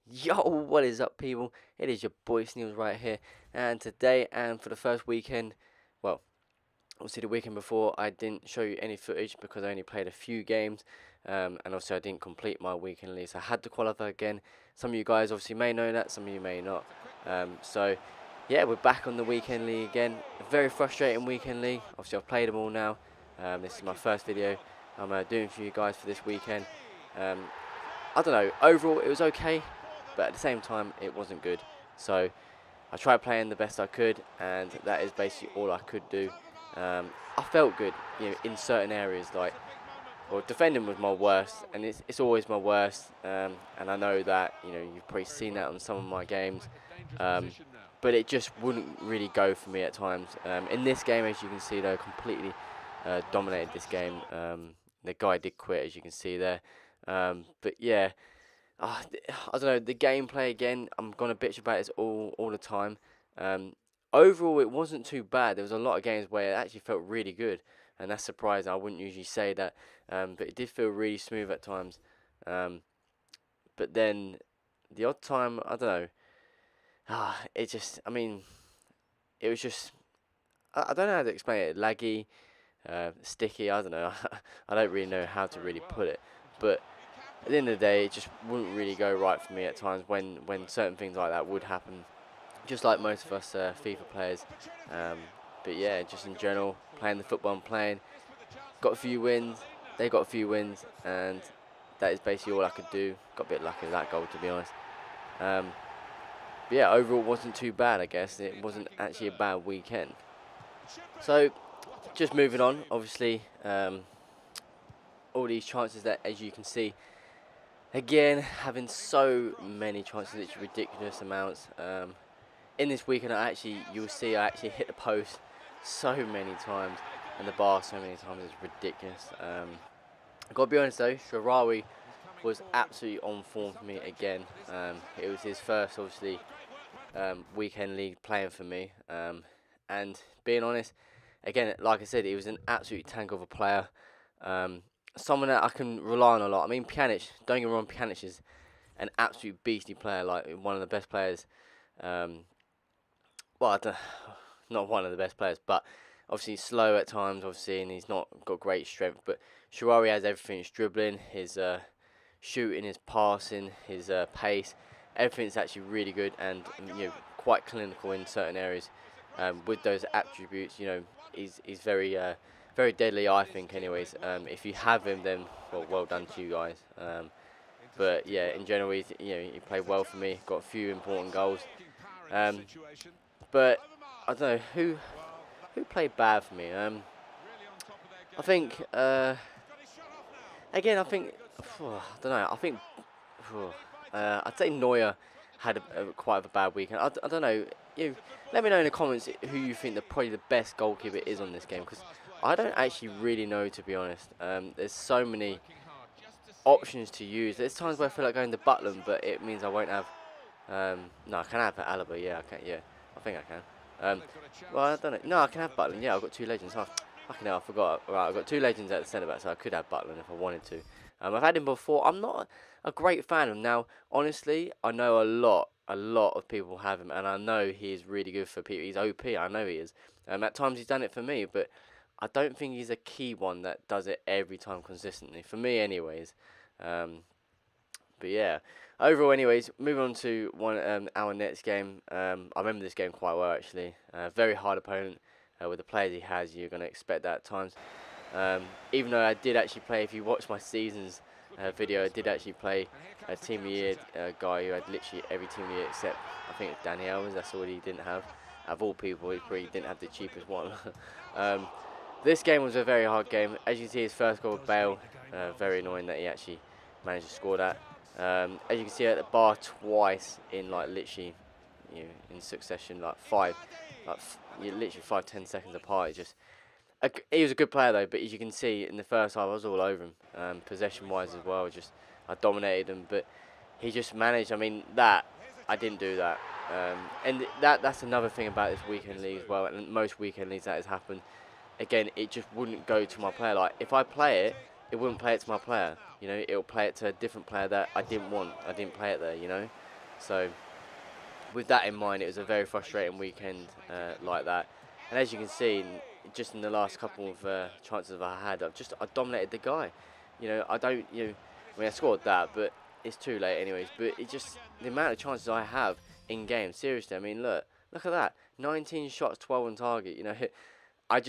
Yo, what is up, people? It is your boy Sneebles right here, and today, and for the first weekend, well, obviously the weekend before, I didn't show you any footage because I only played a few games, and also I didn't complete my weekend league, so I had to qualify again. Some of you guys obviously may know that, some of you may not. So, yeah, we're back on the weekend league again. A very frustrating weekend league. Obviously, I've played them all now. This is my first video I'm doing for you guys for this weekend. Um, I don't know. Overall, it was okay, but at the same time, it wasn't good. So I tried playing the best I could, and that is basically all I could do. I felt good, in certain areas. Well, defending was my worst, and it's always my worst. And I know that you've probably seen that on some of my games. But it just wouldn't really go for me at times. In this game, as you can see, though, completely dominated this game. The guy did quit, as you can see there. But yeah, I don't know, the gameplay again, I'm gonna bitch about this all the time. Um, Overall, it wasn't too bad. There was a lot of games where it actually felt really good, and that's surprising. I wouldn't usually say that, but it did feel really smooth at times. Um, but then the odd time, I don't know. It just, I mean, it was just, I don't know how to explain it. Laggy, sticky. I don't know. I don't really know how to really put it, but at the end of the day, it just wouldn't really go right for me at times when certain things like that would happen, just like most of us FIFA players. Um, but yeah, just in general, playing the football I'm playing, got a few wins, they got a few wins, and that is basically all I could do. Got a bit lucky with that goal, to be honest. Um, but yeah, overall, it wasn't too bad, I guess. It wasn't actually a bad weekend. So, just moving on, obviously, all these chances that, as you can see, again, having so many chances, it's ridiculous amounts. In this weekend, you'll see I actually hit the post so many times and the bar so many times. It's ridiculous. I've got to be honest though, Sharaawy was absolutely on form for me again. It was his first, obviously, weekend league playing for me. And being honest, again, like I said, he was an absolute tank of a player. Um, Someone that I can rely on a lot. I mean, Pjanic, don't get me wrong, Pjanic is an absolute beastly player, like one of the best players. Um, well, I don't, not one of the best players, but obviously he's slow at times, obviously, and he's not got great strength. But Sharaawy has everything: his dribbling, his shooting, his passing, his pace. Everything's actually really good, and quite clinical in certain areas. With those attributes, he's very deadly, I think. Anyways, if you have him, then well done to you guys. But yeah, in general, he played well for me. Got a few important goals. Um, but I don't know who played bad for me. I think again, I think I don't know. I think I'd say Neuer had quite a bad weekend. I don't know. Let me know in the comments who you think probably the best goalkeeper is on this game, because I don't actually really know, to be honest. There's so many options to use. There's times where I feel like going to Butland, but it means I won't have. No, I can have Alaba. Yeah, I can. Yeah, I think I can. Well, I don't know. No, I can have Butland. Yeah, I've got two legends. Oh, fucking hell, I forgot. Right, I've got two legends at the centre back, so I could have Butland if I wanted to. I've had him before. I'm not a great fan of him. Now, honestly, I know a lot of people have him, and I know he is really good for people. He's OP. I know he is. At times he's done it for me, but I don't think he's a key one that does it every time consistently. For me, anyways. Um, but yeah, overall, anyways, moving on to our next game. I remember this game quite well, actually. Very hard opponent with the players he has. You're going to expect that at times. Even though I did actually play, if you watch my seasons video, I did actually play a team of the year guy who had literally every team of the year except I think Danny Elms. That's all he didn't have. Of all people, he probably didn't have the cheapest one. um, this game was a very hard game. As you can see, his first goal with Bale. Very annoying that he actually managed to score that. As you can see at the bar twice in like literally, in succession, like literally 5-10 seconds apart. He was a good player though, but as you can see in the first half, I was all over him, possession-wise as well. I dominated him, but he just managed. I mean, that I didn't do that, and that's another thing about this weekend league as well. And most weekend leagues that has happened. Again, it just wouldn't go to my player. Like if I play it, it wouldn't play it to my player. It'll play it to a different player that I didn't want. I didn't play it there. So with that in mind, it was a very frustrating weekend like that. And as you can see, just in the last couple of chances I had, I dominated the guy. You know, I don't, you know, I mean, I scored that, but it's too late anyways. But it just, the amount of chances I have in game, seriously, I mean, look at that. 19 shots, 12 on target, you know. I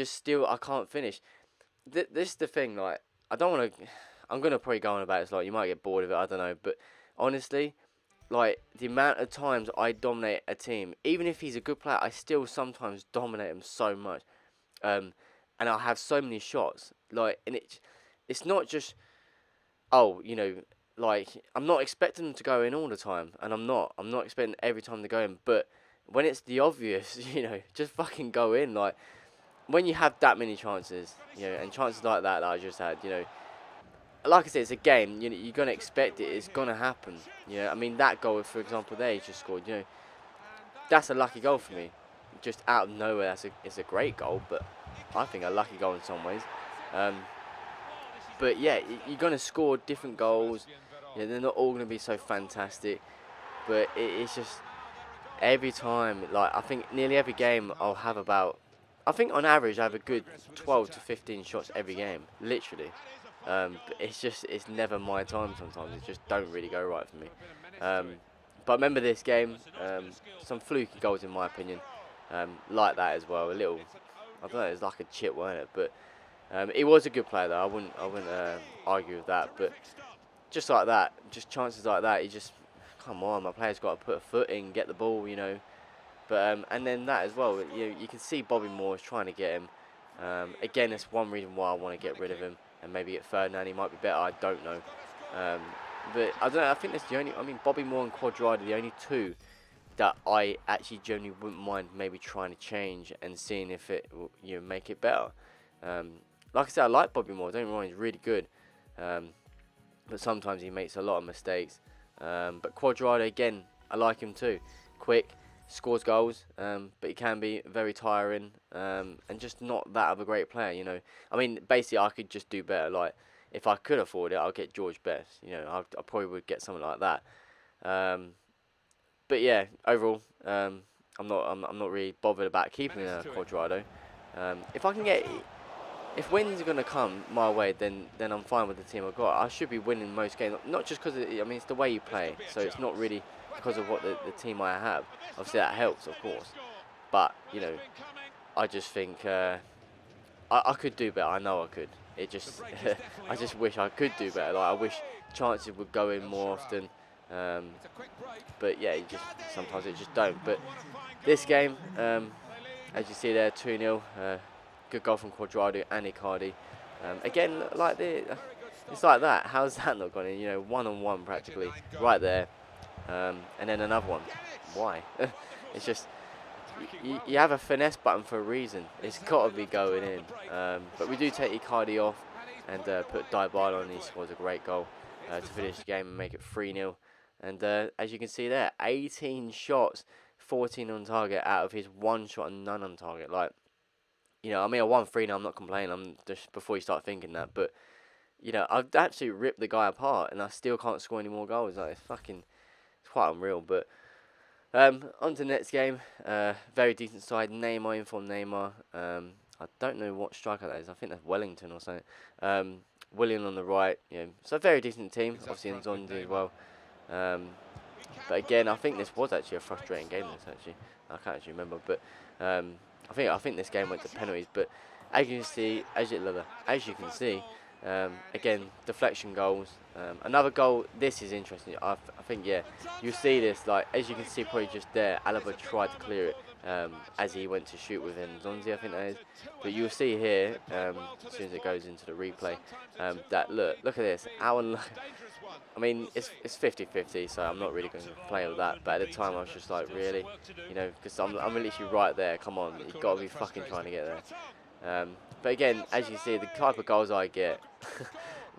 can't finish. This is the thing, like, I don't want to, I'm going to probably go on about this, like, you might get bored of it, I don't know. But honestly, like, the amount of times I dominate a team, even if he's a good player, I still sometimes dominate him so much. Um, and I have so many shots, like, and it's not just, oh, you know, like, I'm not expecting them to go in all the time, and I'm not expecting every time to go in, but when it's the obvious, you know, just fucking go in, like, when you have that many chances, you know, and chances like that I just had, you know, like I said, it's a game. You know, you're gonna expect it. It's gonna happen. You know, I mean that goal, for example, there he just scored. You know, that's a lucky goal for me. Just out of nowhere, it's a great goal, but I think a lucky goal in some ways. Um, but yeah, you're gonna score different goals. You know, they're not all gonna be so fantastic, but it's just every time. Like I think nearly every game, I'll have about. I think on average, I have a good 12 to 15 shots every game, literally. But it's never my time sometimes. It just don't really go right for me. But I remember this game, some fluky goals in my opinion, like that as well. A little, I don't know, it's like a chip, wasn't it? But he was a good player though. I wouldn't argue with that. But just like that, just chances like that, you just, come on, my player's got to put a foot in, get the ball, you know. But and then that as well, you can see Bobby Moore is trying to get him. Again, that's one reason why I want to get rid of him and maybe get Ferdinand. He might be better. I don't know. But I don't know. I think that's the only. I mean, Bobby Moore and Quadrado are the only two that I actually generally wouldn't mind maybe trying to change and seeing if it will, you know, make it better. Like I said, I like Bobby Moore. Don't get me wrong, he's really good. But sometimes he makes a lot of mistakes. But Quadrado again, I like him too. Quick. Scores goals, but he can be very tiring and just not that of a great player, you know. I mean, basically, I could just do better. Like, if I could afford it, I'll get George Best. You know, I probably would get something like that. But yeah, overall, I'm not really bothered about keeping Quadrado. If I can get, if wins are gonna come my way, then I'm fine with the team I've got. I should be winning most games, not just because I mean it's the way you play, so it's not really because of what the team I have. Obviously that helps, of course, but you know, I just think I could do better. I know I could. It just I just wish I could do better. Like I wish chances would go in more often. But yeah, sometimes it just don't. But this game, as you see there, 2-0. Good goal from Quadrado and Icardi. Again, like it's like that. How's that not gone in? You know, 1-on-1 practically, right there. And then another one. Why? It's just you have a finesse button for a reason. It's got to be going in. But we do take Icardi off and put Dybala on. He scores a great goal to finish the game and make it 3-0. And as you can see there, 18 shots, 14 on target out of his one shot and none on target. Like, you know, I mean, I won 3 now. I'm not complaining. I'm just before you start thinking that, but you know, I've absolutely ripped the guy apart, and I still can't score any more goals. Like, it's quite unreal. But on to the next game. Very decent side. Neymar in for Neymar. I don't know what striker that is. I think that's Wellington or something. Willian on the right. You know, so a very decent team. Obviously Nzondi as well. But again, I think this was actually a frustrating game. I can't actually remember, but I think this game went to penalties. But as you can see, again, deflection goals. Another goal. This is interesting. I think, yeah, you see this, like, as you can see probably just there, Alaba tried to clear it as he went to shoot with Nzonzi, I think that is. But you'll see here, as soon as it goes into the replay, that look at this. I mean, it's 50-50, so I'm not really going to play with that. But at the time, I was just like, really, you know, because I'm literally right there. Come on, you've got to be fucking trying to get there. But again, as you see, the type of goals I get,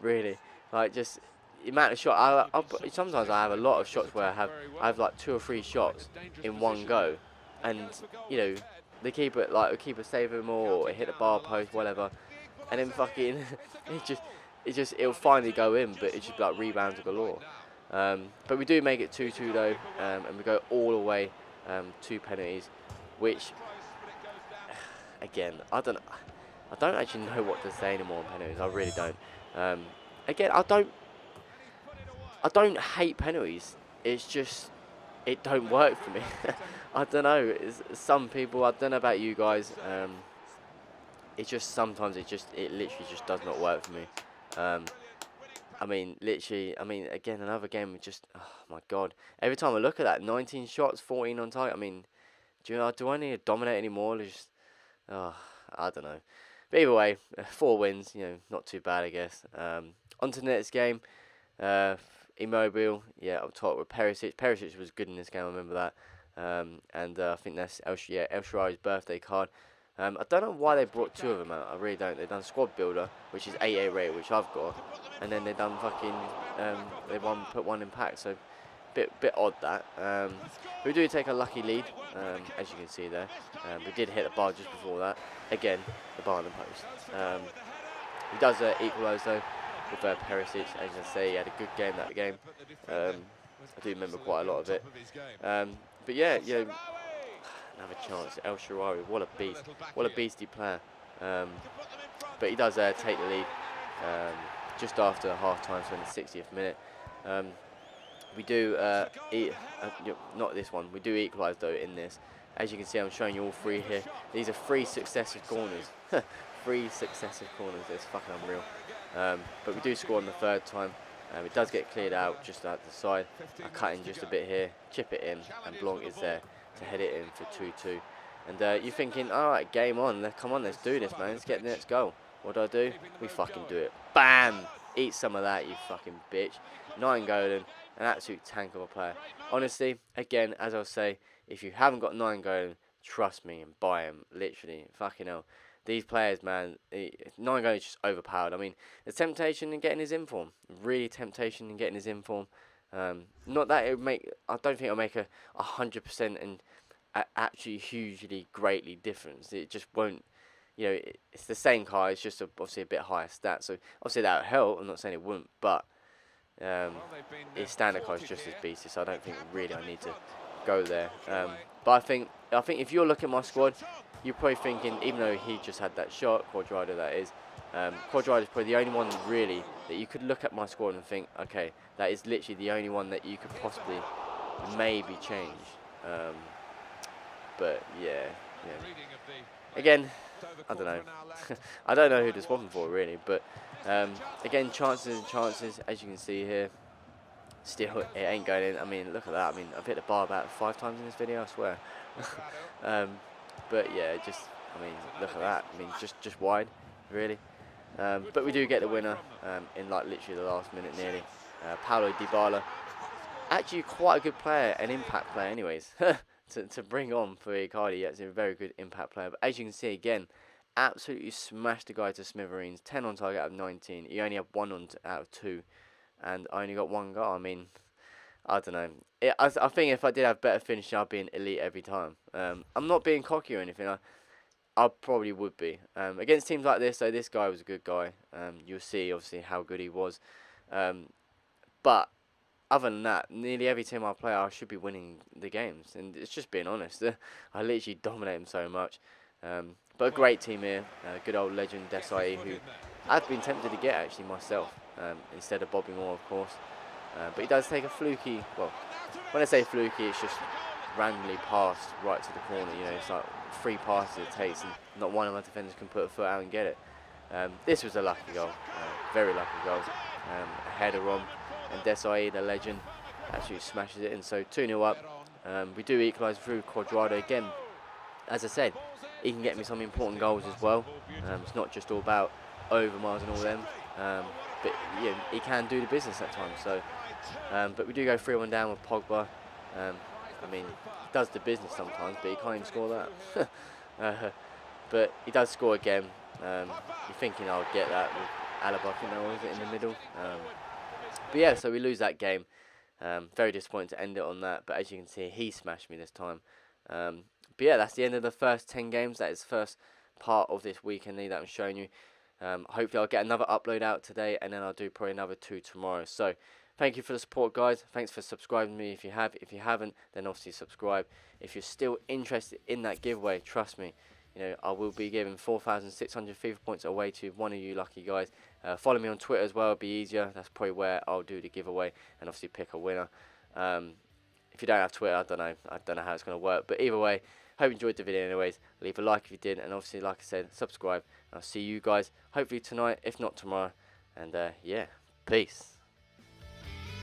really, like, just the amount of shots. Sometimes I have a lot of shots where I have like 2 or 3 shots in one go, and you know, the keeper save them all, or hit the bar post, whatever, and then fucking it'll finally go in, but it's just like rebounds galore. But we do make it 2-2 though, and we go all the way to penalties, which again I don't actually know what to say anymore on penalties. I really don't. Again, I don't hate penalties. It's just it don't work for me. I don't know. Some people, I don't know about you guys. It's just sometimes it literally just does not work for me. I mean, literally, I mean, again, another game with just, oh my god. Every time I look at that, 19 shots, 14 on target. I mean, do I need to dominate anymore? Just, oh, I don't know. But either way, 4 wins, not too bad, I guess. On to the next game. Uh, Immobile, yeah, up top with Perisic. Perisic was good in this game, I remember that. And I think that's El Shaarawy's birthday card. I don't know why they brought 2 of them out. I really don't. They've done Squad Builder, which is 88 rated, which I've got, and then they've done fucking put 1 in pack. So bit odd that. We do take a lucky lead, as you can see there. We did hit the bar just before that. Again, the bar on the post. He does equalise though with Perisic. As I say, he had a good game that game. I do remember quite a lot of it. But yeah, another chance. El Sharaawy, what a beast. What a beastie player. But he does take the lead just after half time, so in the 60th minute. We do, not this one, we do equalise though in this. As you can see, I'm showing you all 3 here. These are 3 successive corners. 3 successive corners, it's fucking unreal. But we do score on the 3rd time. It does get cleared out just at the side. I cut in just a bit here, chip it in, and Blanc is there to head it in for 2-2. And you're thinking, alright, game on, come on, let's do this, man, let's get the next goal. What do? We fucking do it. BAM! Eat some of that, you fucking bitch. 9 golden, an absolute tank of a player. Honestly, again, as I'll say, if you haven't got 9 golden, trust me and buy them, literally, fucking hell. These players, man, 9 golden is just overpowered. I mean, the temptation in getting his inform, really temptation in getting his inform. Not that it would make, I don't think it'll make a 100% and actually hugely greatly difference. It just won't, it's the same car, it's just obviously a bit higher stat. So obviously that would help, I'm not saying it wouldn't, but his standard car is just as beastly, so I don't think really I need to go there. But I think if you're looking at my squad, you're probably thinking, even though he just had that shot, Quadrado that is, Quadrado is probably the only one really that you could look at my squad and think, okay, that is literally the only one that you could possibly maybe change. But yeah. Again, I don't know. I don't know who to swap him for really, but again, chances and chances, as you can see here. Still, it ain't going in. I mean, look at that. I mean, I've hit the bar about 5 times in this video, I swear. But yeah, I mean, look at that. I mean, just wide, really. But we do get the winner in like literally the last minute nearly. Paulo Dybala, actually quite a good player, an impact player anyways, to bring on for Icardi. Yeah, it's a very good impact player. But as you can see again, absolutely smashed the guy to smithereens. 10 on target out of 19. He only had 1 out of 2. And I only got 1 goal. I mean, I don't know. I think if I did have better finishing, I'd be an elite every time. I'm not being cocky or anything. I probably would be. Against teams like this, though, this guy was a good guy. You'll see, obviously, how good he was. But other than that, nearly every team I play, I should be winning the games. And it's just being honest. I literally dominate them so much. But a great team here. Good old legend Desai, who I've been tempted to get, actually, myself. Instead of Bobby Moore, of course. But he does take a fluky, well, when I say fluky, it's just randomly passed right to the corner. It's like 3 passes it takes, and not one of my defenders can put a foot out and get it. This was a lucky goal, very lucky goal. A header on, and Desai, the legend, absolutely smashes it in. So 2-0 up. We do equalise through Quadrado again. As I said, he can get me some important goals as well. It's not just all about Overmars and all them. But yeah, he can do the business at times. So, but we do go 3-1 down with Pogba. I mean, he does the business sometimes, but he can't even score that. But he does score again. You're thinking I'll get that with Alaba, was it in the middle? But yeah, so we lose that game. Very disappointed to end it on that. But as you can see, he smashed me this time. But yeah, that's the end of the first 10 games. That is the first part of this weekend league that I'm showing you. Hopefully I'll get another upload out today, and then I'll do probably another 2 tomorrow. So thank you for the support, guys. Thanks for subscribing to me if you have. If you haven't, then obviously subscribe. If you're still interested in that giveaway, trust me, I will be giving 4,600 FIFA points away to one of you lucky guys. Follow me on Twitter as well, it'll be easier. That's probably where I'll do the giveaway and obviously pick a winner. If you don't have Twitter, I don't know how it's going to work. But either way, hope you enjoyed the video anyways. Leave a like if you did, and obviously, like I said, subscribe. I'll see you guys hopefully tonight, if not tomorrow. And yeah, peace.